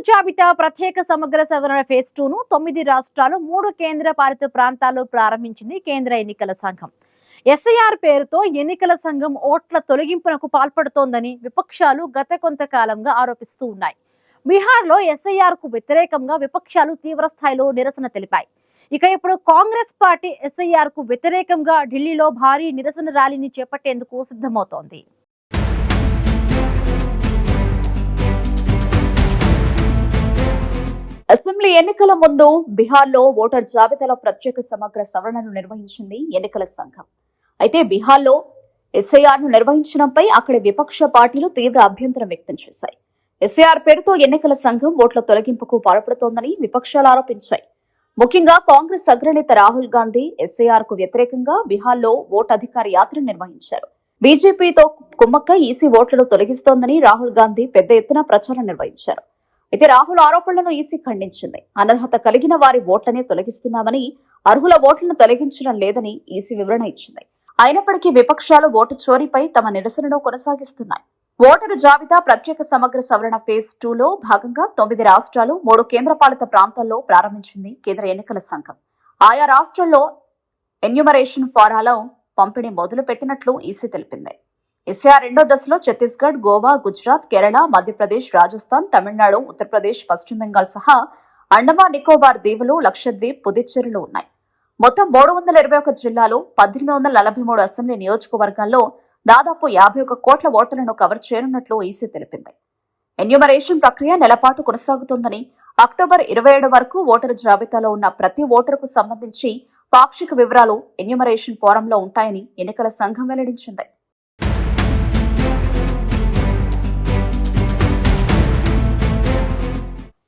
జాబితా ప్రత్యేక సమగ్ర సవరణ ఫేజ్ 2 ను 9 రాష్ట్రాలు 3 కేంద్ర పాలిత ప్రాంతాల్లో ప్రారంభించింది కేంద్ర ఎన్నికల సంఘం. ఎస్ఐఆర్ పేరుతో ఎన్నికల సంఘం ఓట్ల తొలగింపునకు పాల్పడుతోందని విపక్షాలు గత కొంతకాలంగా ఆరోపిస్తూ ఉన్నాయి. బీహార్లో ఎస్ఐఆర్ కు వ్యతిరేకంగా విపక్షాలు తీవ్ర స్థాయిలో నిరసన తెలిపాయి. ఇక ఇప్పుడు కాంగ్రెస్ పార్టీ ఎస్ఐఆర్ కు వ్యతిరేకంగా ఢిల్లీలో భారీ నిరసన ర్యాలీని చేపట్టేందుకు సిద్ధమవుతోంది. అసెంబ్లీ ఎన్నికల ముందు బీహార్లో ఓటర్ జాబితాలో ప్రత్యేక సమగ్ర సవరణను నిర్వహించింది ఎన్నికల సంఘం. అయితే బీహార్లో ఎస్ఐఆర్ ను నిర్వహించడంపై అక్కడి విపక్ష పార్టీలు తీవ్ర అభ్యంతరం వ్యక్తం చేశాయి. ఎస్ఐఆర్ పేరుతో ఎన్నికల సంఘం ఓట్ల తొలగింపుకు పాల్పడుతోందని విపక్షాలు ఆరోపించాయి. ముఖ్యంగా కాంగ్రెస్ అగ్రనేత రాహుల్ గాంధీ ఎస్ఐఆర్ కు వ్యతిరేకంగా బీహార్లో ఓటు అధికార యాత్ర నిర్వహించారు. బీజేపీతో కుమ్మక్క ఈసీ ఓట్లను తొలగిస్తోందని రాహుల్ గాంధీ పెద్ద ఎత్తున ప్రచారం నిర్వహించారు. అయితే రాహుల్ ఆరోపణలను ఈసీ ఖండించింది. అనర్హత కలిగిన వారి ఓట్లనే తొలగిస్తున్నామని, అర్హుల ఓట్లను తొలగించడం లేదని ఈసీ వివరణ ఇచ్చింది. అయినప్పటికీ విపక్షాలు ఓటు చోరీపై తమ నిరసనను కొనసాగిస్తున్నాయి. ఓటరు జాబితా ప్రత్యేక సమగ్ర సవరణ ఫేజ్ 2 లో భాగంగా 9 రాష్ట్రాలు 3 కేంద్రపాలిత ప్రాంతాల్లో ప్రారంభించింది కేంద్ర ఎన్నికల సంఘం. ఆయా రాష్ట్రాల్లో ఎన్యూమరేషన్ ఫారాల పంపిణీ మొదలు పెట్టినట్లు ఈసీ తెలిపింది. ఎస్ఐఆర్ రెండో దశలో ఛత్తీస్గఢ్, గోవా, గుజరాత్, కేరళ, మధ్యప్రదేశ్, రాజస్థాన్, తమిళనాడు, ఉత్తరప్రదేశ్, పశ్చిమ బెంగాల్ సహా అండమాన్ నికోబార్ దీవులు, లక్షద్వీప్, పుదుచ్చేరిలు ఉన్నాయి. మొత్తం 321 జిల్లాలో 1843 అసెంబ్లీ నియోజకవర్గాల్లో దాదాపు 51 కోట్ల ఓటర్లను కవర్ చేయనున్నట్లు ఈసీ తెలిపింది. ఎన్యూమరేషన్ ప్రక్రియ నెలపాటు కొనసాగుతోందని, అక్టోబర్ 27 వరకు ఓటరు జాబితాలో ఉన్న ప్రతి ఓటరుకు సంబంధించి పాక్షిక వివరాలు ఎన్యూమరేషన్ ఫారంలో ఉంటాయని ఎన్నికల సంఘం వెల్లడించింది.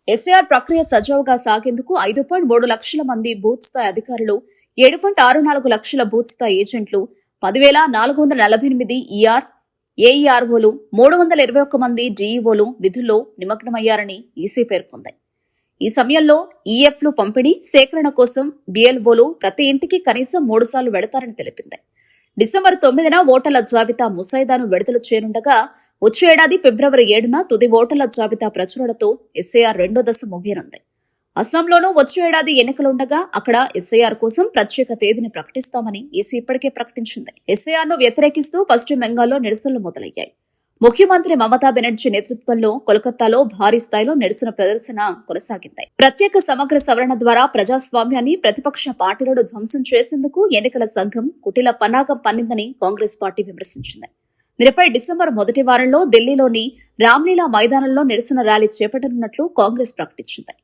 ఎస్ఐఆర్ ప్రక్రియ సజావుగా సాగేందుకు 5.3 లక్షల మంది బూత్ స్థాయి అధికారులు, 7.64 లక్షల బూత్ స్థాయి ఏజెంట్లు, 10,448 ఈఆర్, ఏఈఆర్ఓలు, 321 మంది డీఈఓలు విధుల్లో నిమగ్నమయ్యారని ఈసీ పేర్కొంది. ఈ సమయంలో ఈఎఫ్లు పంపిణీ, సేకరణ కోసం బిఎల్ఓలు ప్రతి ఇంటికి కనీసం 3 సార్లు వెళతారని తెలిపింది. డిసెంబర్ 9న ఓటర్ల జాబితా ముసాయిదాను విడుదల చేయనుండగా వచ్చే ఏడాది ఫిబ్రవరి 7న తుది ఓటర్ల జాబితా ప్రచురణతో ఎస్ఐఆర్ రెండో దశ ముగియనుంది. అస్సాంలోనూ వచ్చే ఏడాది ఎన్నికలుండగా అక్కడ ఎస్ఐఆర్ కోసం ప్రత్యేక తేదీని ప్రకటిస్తామని ఈసీ ఇప్పటికే ప్రకటించింది. ఎస్ఐఆర్ ను వ్యతిరేకిస్తూ పశ్చిమ బెంగాల్లో నిరసనలు మొదలయ్యాయి. ముఖ్యమంత్రి మమతా బెనర్జీ నేతృత్వంలో కోల్కతాలో భారీ స్థాయిలో నిరసన ప్రదర్శన కొనసాగింది. ప్రత్యేక సమగ్ర సవరణ ద్వారా ప్రజాస్వామ్యాన్ని, ప్రతిపక్ష పార్టీలను ధ్వంసం చేసేందుకు ఎన్నికల సంఘం కుటిల పన్నాగం పన్నిందని కాంగ్రెస్ పార్టీ విమర్శించింది. దీనిపై డిసెంబర్ మొదటి వారంలో ఢిల్లీలోని రామ్లీలా మైదానంలో నిరసన ర్యాలీ చేపట్టనున్నట్లు కాంగ్రెస్ ప్రకటించింది.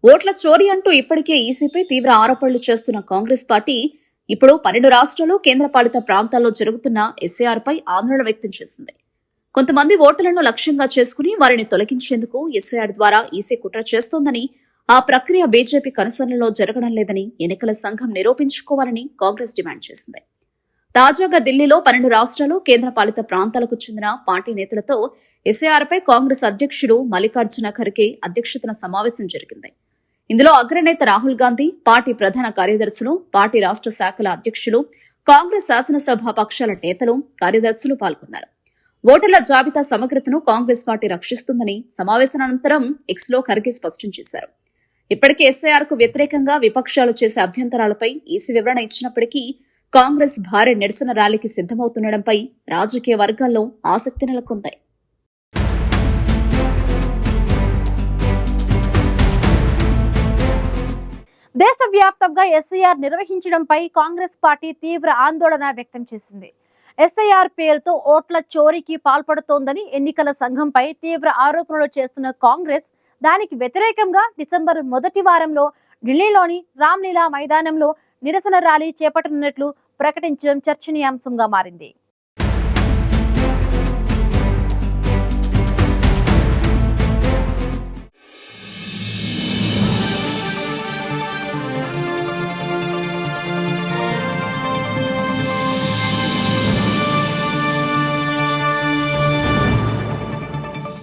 ఓట్ల చోరీ అంటూ ఇప్పటికే ఈసీపై తీవ్ర ఆరోపణలు చేస్తున్న కాంగ్రెస్ పార్టీ ఇప్పుడు 12 రాష్ట్రాలు, కేంద్రపాలిత ప్రాంతాల్లో జరుగుతున్న ఎస్ఐఆర్ పై ఆందోళన వ్యక్తం చేసింది. కొంతమంది ఓటర్లను లక్ష్యంగా చేసుకుని వారిని తొలగించేందుకు ఎస్ఐఆర్ ద్వారా ఈసీ కుట్ర చేస్తోందని, ఆ ప్రక్రియ బీజేపీ కనుసరణలో జరగడం లేదని ఎన్నికల సంఘం నిరూపించుకోవాలని కాంగ్రెస్ డిమాండ్ చేసింది. తాజాగా ఢిల్లీలో 12 రాష్ట్రాలు, కేంద్రపాలిత ప్రాంతాలకు చెందిన పార్టీ నేతలతో ఎస్ఐఆర్ పై కాంగ్రెస్ అధ్యక్షుడు మల్లికార్జున ఖర్గే అధ్యక్షతన సమావేశం జరిగింది. ఇందులో అగ్రనేత రాహుల్ గాంధీ, పార్టీ ప్రధాన కార్యదర్శులు, పార్టీ రాష్ట్ర శాఖల అధ్యక్షులు, కాంగ్రెస్ శాసనసభ పక్షాల నేతలు, కార్యదర్శులు పాల్గొన్నారు. ఓటర్ల జాబితా సమగ్రతను కాంగ్రెస్ పార్టీ రక్షిస్తుందని సమావేశానంతరం ఎక్స్లో ఖర్గే స్పష్టం చేశారు. ఇప్పటికే ఎస్ఐఆర్ కు వ్యతిరేకంగా విపక్షాలు చేసే అభ్యంతరాలపై ఈసీ వివరణ ఇచ్చినప్పటికీ కాంగ్రెస్ భారీ నిరసన ర్యాలీకి సిద్ధమవుతుండటంపై రాజకీయ వర్గాల్లో ఆసక్తి నెలకొంది. దేశవ్యాప్తంగా ఎస్ఐఆర్ నిర్వహించడంపై కాంగ్రెస్ పార్టీ తీవ్ర ఆందోళన వ్యక్తం చేసింది. ఎస్ఐఆర్ పేరుతో ఓట్ల చోరీకి పాల్పడుతోందని ఎన్నికల సంఘంపై తీవ్ర ఆరోపణలు చేస్తున్న కాంగ్రెస్ దానికి వ్యతిరేకంగా డిసెంబర్ మొదటి వారంలో ఢిల్లీలోని రామ్లీలా మైదానంలో నిరసన ర్యాలీ చేపట్టనున్నట్లు ప్రకటించడం చర్చనీయాంశంగా మారింది.